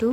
2,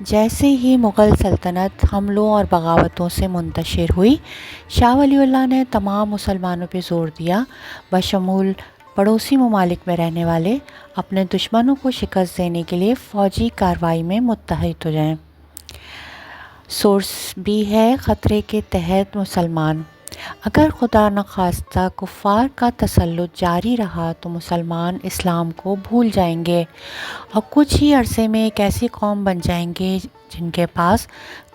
جیسے ہی مغل سلطنت حملوں اور بغاوتوں سے منتشر ہوئی، شاہ ولی اللہ نے تمام مسلمانوں پہ زور دیا، بشمول پڑوسی ممالک میں رہنے والے، اپنے دشمنوں کو شکست دینے کے لیے فوجی کارروائی میں متحد ہو جائیں۔ سورس بھی ہے خطرے کے تحت مسلمان۔ اگر خدا نخواستہ کفار کا تسلط جاری رہا تو مسلمان اسلام کو بھول جائیں گے اور کچھ ہی عرصے میں ایک ایسی قوم بن جائیں گے جن کے پاس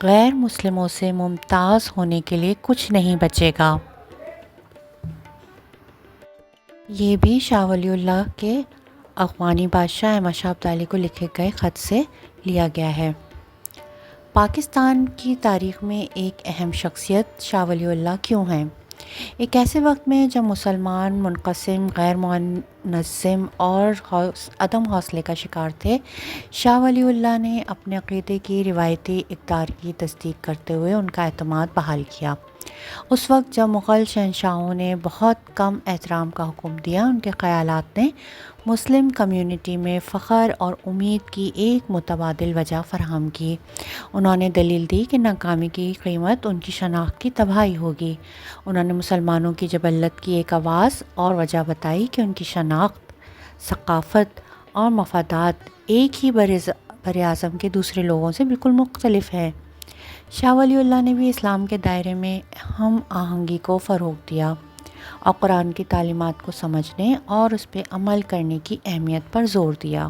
غیر مسلموں سے ممتاز ہونے کے لیے کچھ نہیں بچے گا۔ یہ بھی شاہ ولی اللہ کے افغانی بادشاہ احمد شاہ ابدالی کو لکھے گئے خط سے لیا گیا ہے۔ پاکستان کی تاریخ میں ایک اہم شخصیت شاہ ولی اللہ کیوں ہیں؟ ایک ایسے وقت میں جب مسلمان منقسم، غیر منظم اور عدم حوصلے کا شکار تھے، شاہ ولی اللہ نے اپنے عقیدے کی روایتی اقدار کی تصدیق کرتے ہوئے ان کا اعتماد بحال کیا۔ اس وقت جب مغل شہنشاہوں نے بہت کم احترام کا حکم دیا، ان کے خیالات نے مسلم کمیونٹی میں فخر اور امید کی ایک متبادل وجہ فراہم کی۔ انہوں نے دلیل دی کہ ناکامی کی قیمت ان کی شناخت کی تباہی ہوگی۔ انہوں نے مسلمانوں کی جبلت کی ایک آواز اور وجہ بتائی کہ ان کی شناخت، ثقافت اور مفادات ایک ہی براعظم کے دوسرے لوگوں سے بالکل مختلف ہے۔ شاہ ولی اللہ نے بھی اسلام کے دائرے میں ہم آہنگی کو فروغ دیا اور قرآن کی تعلیمات کو سمجھنے اور اس پہ عمل کرنے کی اہمیت پر زور دیا۔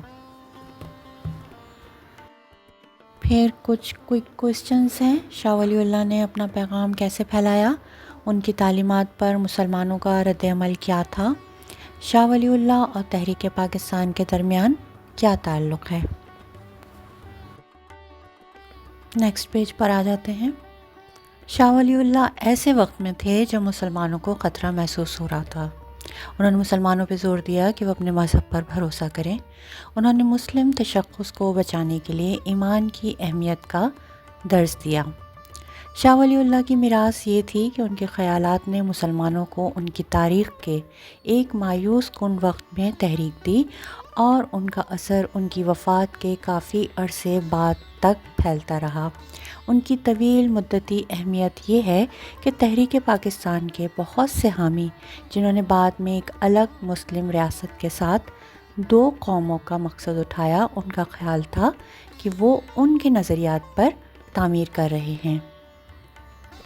پھر کچھ کوئک کوسچنز ہیں۔ شاہ ولی اللہ نے اپنا پیغام کیسے پھیلایا؟ ان کی تعلیمات پر مسلمانوں کا رد عمل کیا تھا؟ شاہ ولی اللہ اور تحریک پاکستان کے درمیان کیا تعلق ہے؟ نیکسٹ پیج پر آ جاتے ہیں۔ شاہ ولی اللہ ایسے وقت میں تھے جب مسلمانوں کو خطرہ محسوس ہو رہا تھا۔ انہوں نے مسلمانوں پہ زور دیا کہ وہ اپنے مذہب پر بھروسہ کریں۔ انہوں نے مسلم تشخص کو بچانے کے لیے ایمان کی اہمیت کا درس دیا۔ شاہ ولی اللہ کی میراث یہ تھی کہ ان کے خیالات نے مسلمانوں کو ان کی تاریخ کے ایک مایوس کن وقت میں تحریک دی اور ان کا اثر ان کی وفات کے کافی عرصے بعد تک پھیلتا رہا۔ ان کی طویل مدتی اہمیت یہ ہے کہ تحریک پاکستان کے بہت سے حامی، جنہوں نے بعد میں ایک الگ مسلم ریاست کے ساتھ دو قوموں کا مقصد اٹھایا، ان کا خیال تھا کہ وہ ان کے نظریات پر تعمیر کر رہے ہیں۔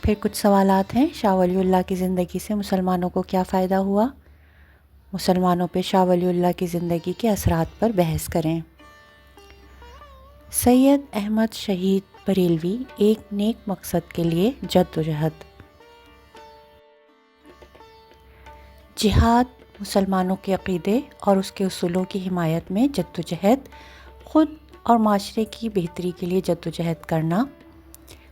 پھر کچھ سوالات ہیں۔ شاہ ولی اللہ کی زندگی سے مسلمانوں کو کیا فائدہ ہوا؟ مسلمانوں پہ شاہ ولی اللہ کی زندگی کے اثرات پر بحث کریں۔ سید احمد شہید بریلوی ایک نیک مقصد کے لیے جدوجہد۔ جہاد مسلمانوں کے عقیدے اور اس کے اصولوں کی حمایت میں جدوجہد، خود اور معاشرے کی بہتری کے لیے جدوجہد کرنا،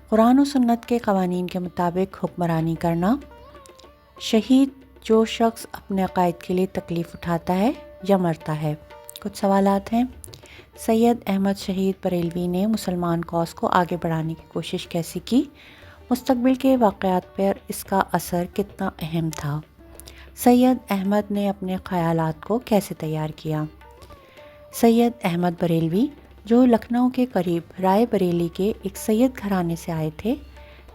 قرآن و سنت کے قوانین کے مطابق حکمرانی کرنا۔ شہید جو شخص اپنے عقائد کے لیے تکلیف اٹھاتا ہے یا مرتا ہے۔ کچھ سوالات ہیں۔ سید احمد شہید بریلوی نے مسلمان کاز کو آگے بڑھانے کی کوشش کیسی کی؟ مستقبل کے واقعات پر اس کا اثر کتنا اہم تھا؟ سید احمد نے اپنے خیالات کو کیسے تیار کیا؟ سید احمد بریلوی جو لکھنؤ کے قریب رائے بریلی کے ایک سید گھرانے سے آئے تھے،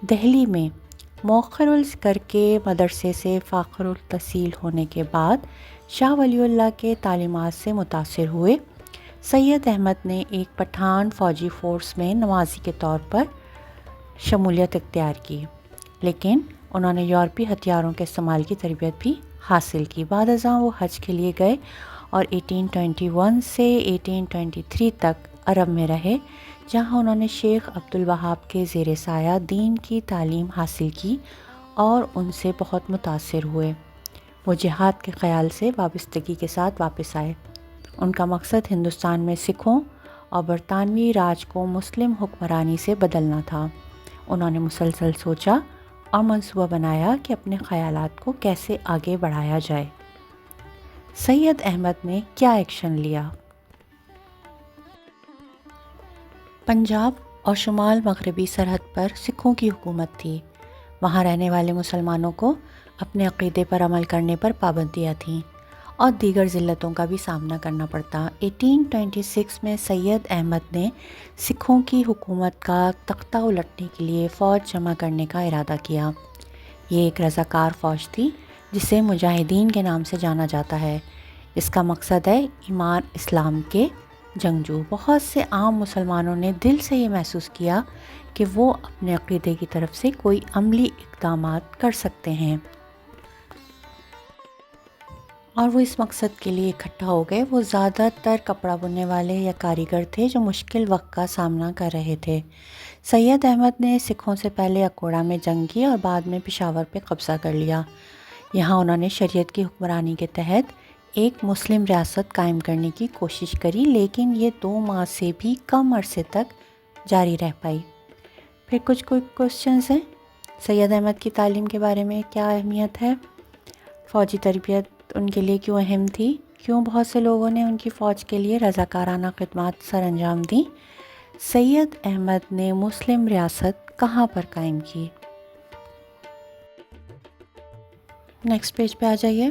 دہلی میں مؤخر الذکر کے مدرسے سے فاخر التحصیل ہونے کے بعد شاہ ولی اللہ کے تعلیمات سے متاثر ہوئے۔ سید احمد نے ایک پٹھان فوجی فورس میں نمازی کے طور پر شمولیت اختیار کی، لیکن انہوں نے یورپی ہتھیاروں کے استعمال کی تربیت بھی حاصل کی۔ بعد ازاں وہ حج کے لیے گئے اور 1821 سے 1823 تک عرب میں رہے، جہاں انہوں نے شیخ عبد الوہاب کے زیر سایہ دین کی تعلیم حاصل کی اور ان سے بہت متاثر ہوئے۔ وہ جہاد کے خیال سے وابستگی کے ساتھ واپس آئے۔ ان کا مقصد ہندوستان میں سکھوں اور برطانوی راج کو مسلم حکمرانی سے بدلنا تھا۔ انہوں نے مسلسل سوچا اور منصوبہ بنایا کہ اپنے خیالات کو کیسے آگے بڑھایا جائے۔ سید احمد نے کیا ایکشن لیا؟ پنجاب اور شمال مغربی سرحد پر سکھوں کی حکومت تھی۔ وہاں رہنے والے مسلمانوں کو اپنے عقیدے پر عمل کرنے پر پابندیاں تھیں اور دیگر ذلتوں کا بھی سامنا کرنا پڑتا۔ 1826 میں سید احمد نے سکھوں کی حکومت کا تختہ الٹنے کے لیے فوج جمع کرنے کا ارادہ کیا۔ یہ ایک رضاکار فوج تھی جسے مجاہدین کے نام سے جانا جاتا ہے۔ اس کا مقصد ہے ایمان اسلام کے جنگجو۔ بہت سے عام مسلمانوں نے دل سے یہ محسوس کیا کہ وہ اپنے عقیدے کی طرف سے کوئی عملی اقدامات کر سکتے ہیں، اور وہ اس مقصد کے لیے اکٹھا ہو گئے۔ وہ زیادہ تر کپڑا بننے والے یا کاریگر تھے جو مشکل وقت کا سامنا کر رہے تھے۔ سید احمد نے سکھوں سے پہلے اکوڑا میں جنگ کی اور بعد میں پشاور پہ قبضہ کر لیا۔ یہاں انہوں نے شریعت کی حکمرانی کے تحت ایک مسلم ریاست قائم کرنے کی کوشش کری، لیکن یہ 2 ماہ سے بھی کم عرصے تک جاری رہ پائی۔ پھر کچھ کوشچنز ہیں۔ سید احمد کی تعلیم کے بارے میں کیا اہمیت ہے؟ فوجی تربیت ان کے لیے کیوں اہم تھی؟ کیوں بہت سے لوگوں نے ان کی فوج کے لیے رضاکارانہ خدمات سر انجام دیں؟ سید احمد نے مسلم ریاست کہاں پر قائم کی؟ نیکسٹ پیج پہ آ جائیے۔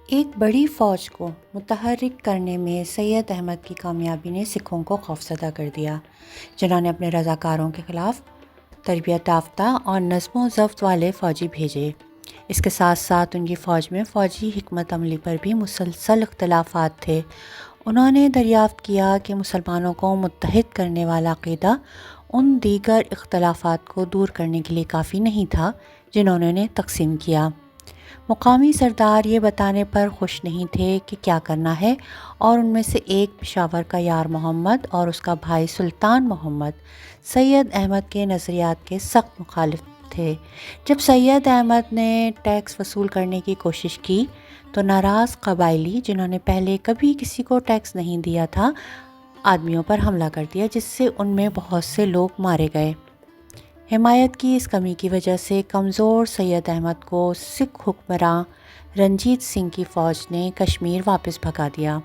ایک بڑی فوج کو متحرک کرنے میں سید احمد کی کامیابی نے سکھوں کو خوفزدہ کر دیا، جنہوں نے اپنے رضاکاروں کے خلاف تربیت یافتہ اور نظم و ضبط والے فوجی بھیجے۔ اس کے ساتھ ساتھ ان کی فوج میں فوجی حکمت عملی پر بھی مسلسل اختلافات تھے۔ انہوں نے دریافت کیا کہ مسلمانوں کو متحد کرنے والا عقیدہ ان دیگر اختلافات کو دور کرنے کے لیے کافی نہیں تھا جنہوں نے تقسیم کیا۔ مقامی سردار یہ بتانے پر خوش نہیں تھے کہ کیا کرنا ہے، اور ان میں سے ایک پشاور کا یار محمد اور اس کا بھائی سلطان محمد سید احمد کے نظریات کے سخت مخالف تھے۔ جب سید احمد نے ٹیکس وصول کرنے کی کوشش کی تو ناراض قبائلی، جنہوں نے پہلے کبھی کسی کو ٹیکس نہیں دیا تھا، آدمیوں پر حملہ کر دیا، جس سے ان میں بہت سے لوگ مارے گئے۔ حمایت کی اس کمی کی وجہ سے کمزور سید احمد کو سکھ حکمراں رنجیت سنگھ کی فوج نے کشمیر واپس بھگا دیا۔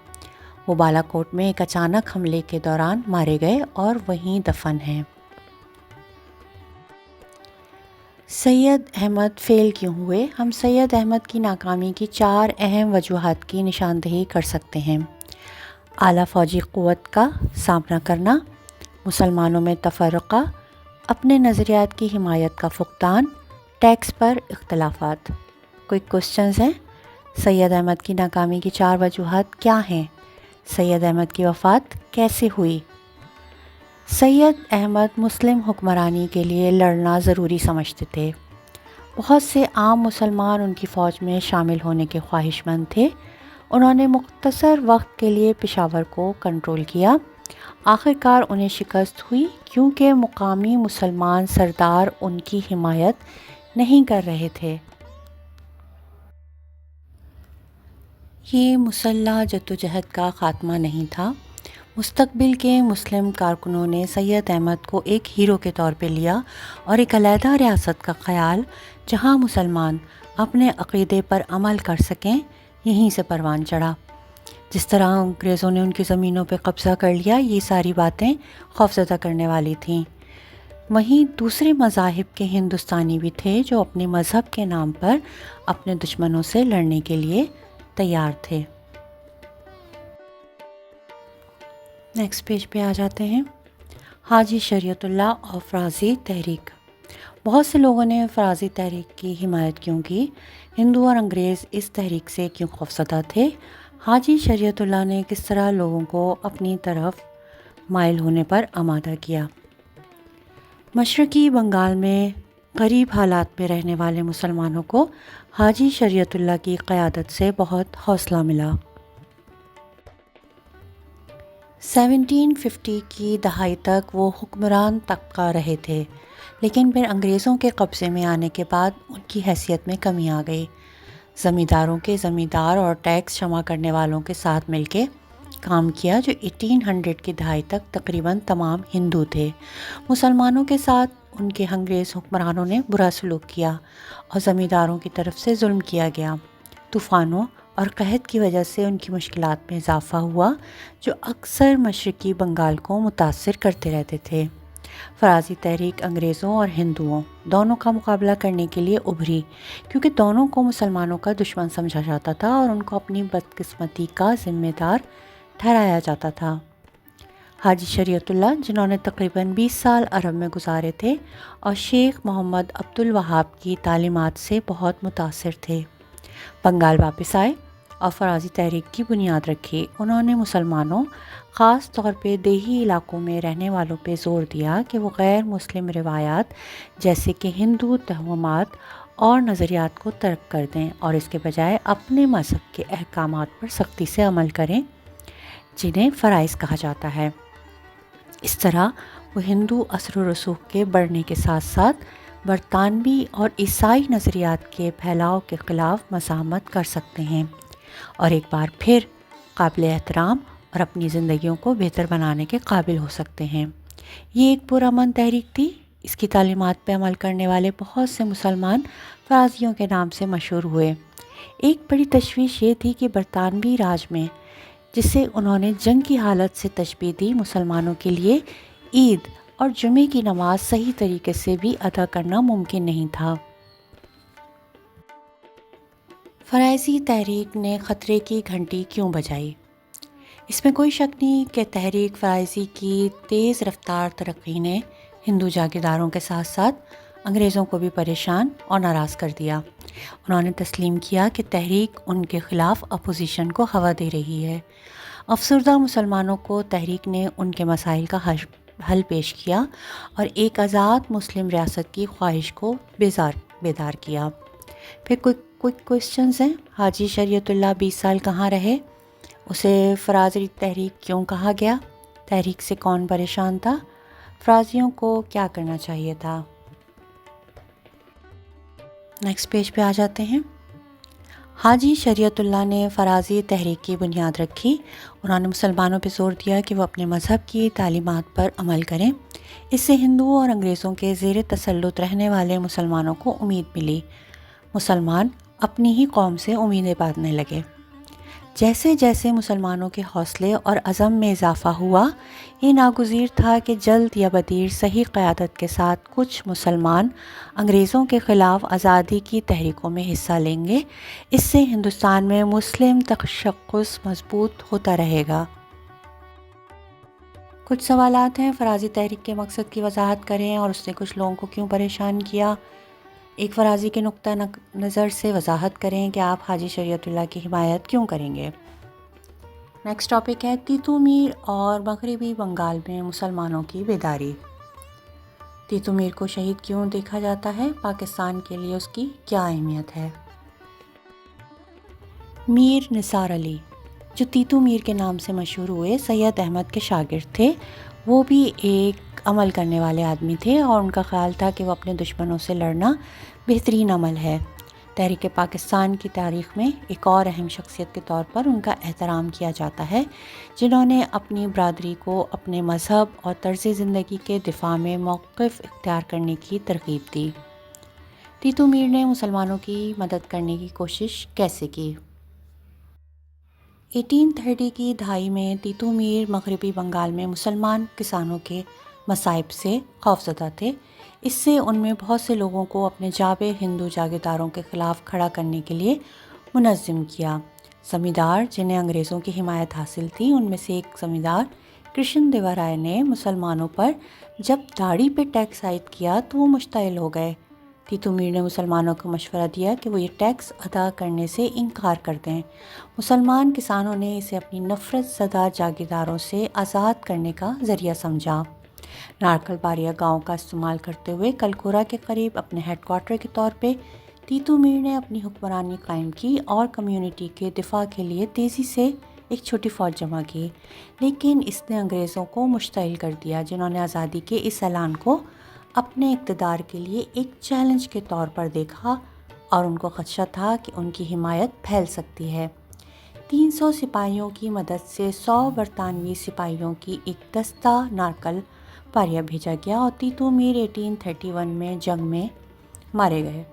وہ بالا کوٹ میں ایک اچانک حملے کے دوران مارے گئے اور وہیں دفن ہیں۔ سید احمد فیل کیوں ہوئے؟ ہم سید احمد کی ناکامی کی 4 اہم وجوہات کی نشاندہی کر سکتے ہیں۔ اعلیٰ فوجی قوت کا سامنا کرنا، مسلمانوں میں تفرقہ، اپنے نظریات کی حمایت کا فقدان، ٹیکس پر اختلافات۔ کوئی کوشچنز ہیں؟ سید احمد کی ناکامی کی 4 وجوہات کیا ہیں؟ سید احمد کی وفات کیسے ہوئی؟ سید احمد مسلم حکمرانی کے لیے لڑنا ضروری سمجھتے تھے۔ بہت سے عام مسلمان ان کی فوج میں شامل ہونے کے خواہش مند تھے۔ انہوں نے مختصر وقت کے لیے پشاور کو کنٹرول کیا۔ آخر کار انہیں شکست ہوئی کیونکہ مقامی مسلمان سردار ان کی حمایت نہیں کر رہے تھے۔ یہ مسلح جدوجہد کا خاتمہ نہیں تھا۔ مستقبل کے مسلم کارکنوں نے سید احمد کو ایک ہیرو کے طور پہ لیا اور ایک علیحدہ ریاست کا خیال جہاں مسلمان اپنے عقیدے پر عمل کر سکیں، یہیں سے پروان چڑھا۔ جس طرح انگریزوں نے ان کی زمینوں پہ قبضہ کر لیا، یہ ساری باتیں خوفزدہ کرنے والی تھیں۔ وہیں دوسرے مذاہب کے ہندوستانی بھی تھے جو اپنے مذہب کے نام پر اپنے دشمنوں سے لڑنے کے لیے تیار تھے۔ نیکسٹ پیج پہ آ جاتے ہیں۔ حاجی شریعت اللہ اور فرازی تحریک۔ بہت سے لوگوں نے فرازی تحریک کی حمایت کیوں کی؟ ہندو اور انگریز اس تحریک سے کیوں خوفزدہ تھے؟ حاجی شریعت اللہ نے کس طرح لوگوں کو اپنی طرف مائل ہونے پر آمادہ کیا؟ مشرقی بنگال میں غریب حالات میں رہنے والے مسلمانوں کو حاجی شریعت اللہ کی قیادت سے بہت حوصلہ ملا۔ 1750 کی دہائی تک وہ حکمران طبقہ رہے تھے، لیکن پھر انگریزوں کے قبضے میں آنے کے بعد ان کی حیثیت میں کمی آ گئی۔ زمینداروں کے زمیندار اور ٹیکس جمع کرنے والوں کے ساتھ مل کے کام کیا، جو 1800 کی دہائی تک تقریباً تمام ہندو تھے۔ مسلمانوں کے ساتھ ان کے انگریز حکمرانوں نے برا سلوک کیا اور زمینداروں کی طرف سے ظلم کیا گیا۔ طوفانوں اور قحط کی وجہ سے ان کی مشکلات میں اضافہ ہوا، جو اکثر مشرقی بنگال کو متاثر کرتے رہتے تھے۔ فرازی تحریک انگریزوں اور ہندوؤں دونوں کا مقابلہ کرنے کے لیے ابھری، کیونکہ دونوں کو مسلمانوں کا دشمن سمجھا جاتا تھا اور ان کو اپنی بدقسمتی کا ذمہ دار ٹھہرایا جاتا تھا۔ حاجی شریعت اللہ، جنہوں نے تقریباً 20 سال عرب میں گزارے تھے اور شیخ محمد عبد الوہاب کی تعلیمات سے بہت متاثر تھے، بنگال واپس آئے اور فرازی تحریک کی بنیاد رکھی۔ انہوں نے مسلمانوں، خاص طور پہ دیہی علاقوں میں رہنے والوں پہ زور دیا کہ وہ غیر مسلم روایات جیسے کہ ہندو توہمات اور نظریات کو ترک کر دیں اور اس کے بجائے اپنے مذہب کے احکامات پر سختی سے عمل کریں، جنہیں فرائض کہا جاتا ہے۔ اس طرح وہ ہندو اثر و رسوخ کے بڑھنے کے ساتھ ساتھ برطانوی اور عیسائی نظریات کے پھیلاؤ کے خلاف مزاحمت کر سکتے ہیں اور ایک بار پھر قابل احترام اور اپنی زندگیوں کو بہتر بنانے کے قابل ہو سکتے ہیں۔ یہ ایک پرامن تحریک تھی۔ اس کی تعلیمات پہ عمل کرنے والے بہت سے مسلمان فرازیوں کے نام سے مشہور ہوئے۔ ایک بڑی تشویش یہ تھی کہ برطانوی راج میں، جسے انہوں نے جنگ کی حالت سے تشبیہ دی، مسلمانوں کے لیے عید اور جمعے کی نماز صحیح طریقے سے بھی ادا کرنا ممکن نہیں تھا۔ فرائضی تحریک نے خطرے کی گھنٹی کیوں بجائی؟ اس میں کوئی شک نہیں کہ تحریک فرائضی کی تیز رفتار ترقی نے ہندو جاگیرداروں کے ساتھ ساتھ انگریزوں کو بھی پریشان اور ناراض کر دیا۔ انہوں نے تسلیم کیا کہ تحریک ان کے خلاف اپوزیشن کو ہوا دے رہی ہے۔ افسردہ مسلمانوں کو تحریک نے ان کے مسائل کا حل پیش کیا اور ایک آزاد مسلم ریاست کی خواہش کو بیدار کیا۔ پھر کوئک کوئسچنز ہیں۔ حاجی شریعت اللہ 20 سال کہاں رہے؟ اسے فرازی تحریک کیوں کہا گیا؟ تحریک سے کون پریشان تھا؟ فرازیوں کو کیا کرنا چاہیے تھا؟ نیکسٹ پیج پہ آ جاتے ہیں۔ حاجی شریعت اللہ نے فرازی تحریک کی بنیاد رکھی۔ انہوں نے مسلمانوں پہ زور دیا کہ وہ اپنے مذہب کی تعلیمات پر عمل کریں۔ اس سے ہندوؤں اور انگریزوں کے زیر تسلط رہنے والے مسلمانوں کو امید ملی۔ مسلمان اپنی ہی قوم سے امیدیں باندھنے لگے۔ جیسے جیسے مسلمانوں کے حوصلے اور عزم میں اضافہ ہوا، یہ ناگزیر تھا کہ جلد یا بدیر صحیح قیادت کے ساتھ کچھ مسلمان انگریزوں کے خلاف آزادی کی تحریکوں میں حصہ لیں گے۔ اس سے ہندوستان میں مسلم تشخص مضبوط ہوتا رہے گا۔ کچھ سوالات ہیں۔ فرازی تحریک کے مقصد کی وضاحت کریں اور اس نے کچھ لوگوں کو کیوں پریشان کیا۔ ایک فرازی کے نقطہ نظر سے وضاحت کریں کہ آپ حاجی شریعت اللہ کی حمایت کیوں کریں گے۔ نیکسٹ ٹاپک ہے تیتو میر اور مغربی بنگال میں مسلمانوں کی بیداری۔ تیتو میر کو شہید کیوں دیکھا جاتا ہے؟ پاکستان کے لیے اس کی کیا اہمیت ہے؟ میر نثار علی، جو تیتو میر کے نام سے مشہور ہوئے، سید احمد کے شاگرد تھے۔ وہ بھی ایک عمل کرنے والے آدمی تھے اور ان کا خیال تھا کہ وہ اپنے دشمنوں سے لڑنا بہترین عمل ہے۔ تحریک پاکستان کی تاریخ میں ایک اور اہم شخصیت کے طور پر ان کا احترام کیا جاتا ہے، جنہوں نے اپنی برادری کو اپنے مذہب اور طرز زندگی کے دفاع میں موقف اختیار کرنے کی ترغیب دی۔ تیتو میر نے مسلمانوں کی مدد کرنے کی کوشش کیسے کی؟ 1830 کی دہائی میں تیتو میر مغربی بنگال میں مسلمان کسانوں کے مصائب سے خوفزدہ تھے۔ اس سے ان میں بہت سے لوگوں کو اپنے جابر ہندو جاگیرداروں کے خلاف کھڑا کرنے کے لیے منظم کیا۔ زمیندار جنہیں انگریزوں کی حمایت حاصل تھی، ان میں سے ایک زمیندار کرشن دیوا رائے نے مسلمانوں پر جب داڑھی پہ ٹیکس عائد کیا تو وہ مشتعل ہو گئے۔ تیتو میر نے مسلمانوں کو مشورہ دیا کہ وہ یہ ٹیکس ادا کرنے سے انکار کر دیں۔ مسلمان کسانوں نے اسے اپنی نفرت زدہ جاگیرداروں سے آزاد کرنے کا ذریعہ سمجھا۔ نارکل باریا گاؤں کا استعمال کرتے ہوئے کلکورا کے قریب اپنے ہیڈ کوارٹر کے طور پہ تیتو میر نے اپنی حکمرانی قائم کی اور کمیونٹی کے دفاع کے لیے تیزی سے ایک چھوٹی فوج جمع کی، لیکن اس نے انگریزوں کو مشتعل کر دیا، جنہوں نے آزادی کے اس اعلان کو اپنے اقتدار کے لیے ایک چیلنج کے طور پر دیکھا اور ان کو خدشہ تھا کہ ان کی حمایت پھیل سکتی ہے۔ 300 سپاہیوں کی مدد سے 100 برطانوی سپاہیوں کی ایک دستہ نارکل باریا بھیجا گیا اور تیتو میر 1831 میں جنگ میں مارے گئے۔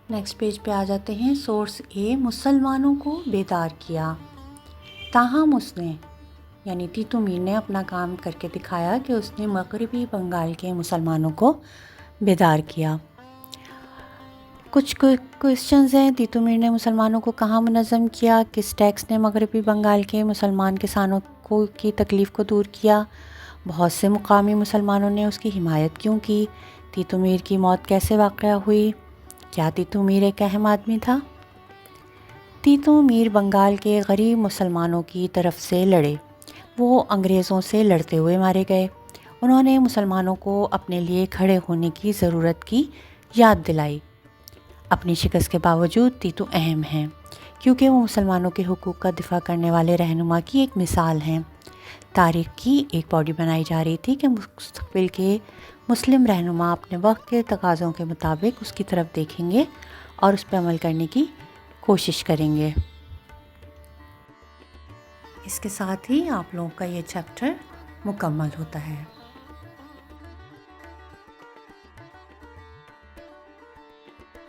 نیکسٹ پیج پہ آ جاتے ہیں۔ سورس اے، مسلمانوں کو بیدار کیا۔ تاہم اس نے یعنی تیتو میر نے اپنا کام کر کے دکھایا کہ اس نے مغربی بنگال کے مسلمانوں کو بیدار کیا۔ کچھ کوئسچنز ہیں، تیتو میر نے مسلمانوں کو کہاں منظم کیا؟ کس ٹیکس نے مغربی بنگال کے مسلمان کسانوں کی تکلیف کو دور کیا؟ بہت سے مقامی مسلمانوں نے اس کی حمایت کیوں کی؟ تیتو میر کی موت کیسے واقع ہوئی؟ کیا تیتو میر ایک اہم آدمی تھا؟ تیتو میر بنگال کے غریب مسلمانوں کی طرف سے لڑے۔ وہ انگریزوں سے لڑتے ہوئے مارے گئے۔ انہوں نے مسلمانوں کو اپنے لیے کھڑے ہونے کی ضرورت کی یاد دلائی۔ اپنی شکست کے باوجود تیتو اہم ہیں کیونکہ وہ مسلمانوں کے حقوق کا دفاع کرنے والے رہنما کی ایک مثال ہیں۔ تاریخ کی ایک باڈی بنائی جا رہی تھی کہ مستقبل کے مسلم رہنما اپنے وقت کے تقاضوں کے مطابق اس کی طرف دیکھیں گے اور اس پہ عمل کرنے کی کوشش کریں گے۔ اس کے ساتھ ہی آپ لوگوں کا یہ چیپٹر مکمل ہوتا ہے۔